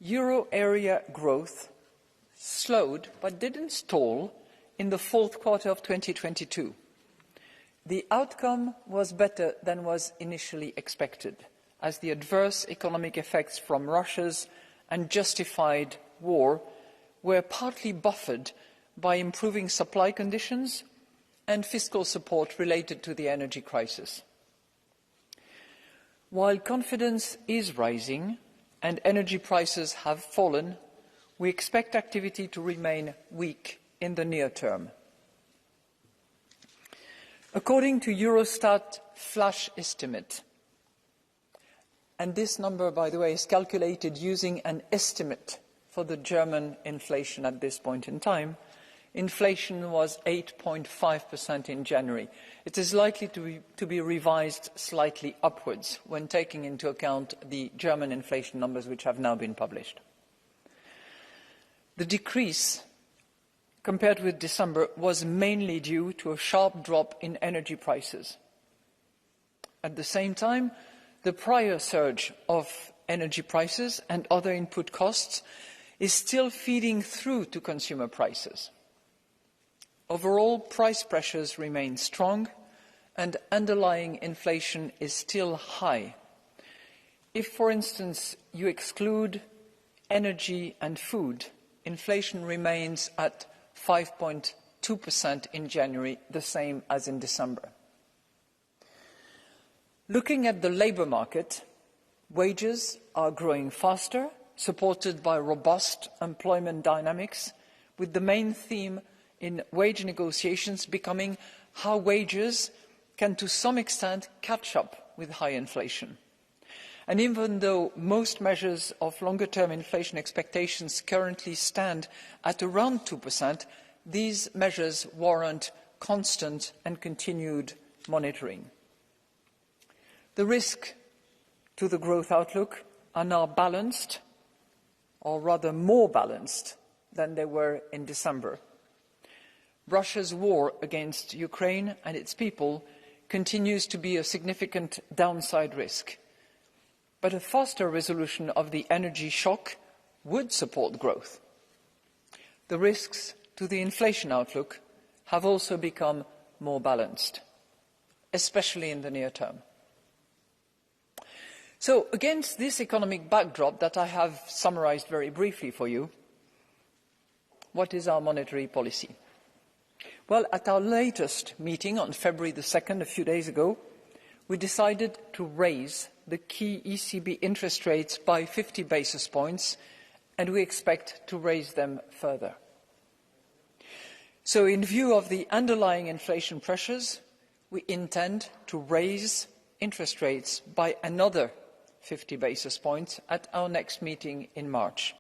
Euro area growth slowed but didn't stall in the fourth quarter of 2022. The outcome was better than was initially expected, as the adverse economic effects from Russia's unjustified war were partly buffered by improving supply conditions and fiscal support related to the energy crisis. While confidence is rising and energy prices have fallen, we expect activity to remain weak in the near term. According to Eurostat flash estimate, and this number, by the way, is calculated using an estimate for the German inflation at this point in time, inflation was 8.5% in January. It is likely to be revised slightly upwards when taking into account the German inflation numbers which have now been published. The decrease compared with December was mainly due to a sharp drop in energy prices. At the same time, the prior surge of energy prices and other input costs is still feeding through to consumer prices. Overall, price pressures remain strong and underlying inflation is still high. If, for instance, you exclude energy and food, inflation remains at 5.2% in January, the same as in December. Looking at the labour market, wages are growing faster, supported by robust employment dynamics, with the main theme in wage negotiations becoming how wages can to some extent catch up with high inflation. And even though most measures of longer-term inflation expectations currently stand at around 2%, these measures warrant constant and continued monitoring. The risk to the growth outlook are now balanced, or rather more balanced than they were in December. Russia's war against Ukraine and its people continues to be a significant downside risk. But a faster resolution of the energy shock would support growth. The risks to the inflation outlook have also become more balanced, especially in the near term. So, against this economic backdrop that I have summarised very briefly for you, what is our monetary policy? Well, at our latest meeting on February the 2nd, a few days ago, we decided to raise the key ECB interest rates by 50 basis points, and we expect to raise them further. So, in view of the underlying inflation pressures, we intend to raise interest rates by another 50 basis points at our next meeting in March.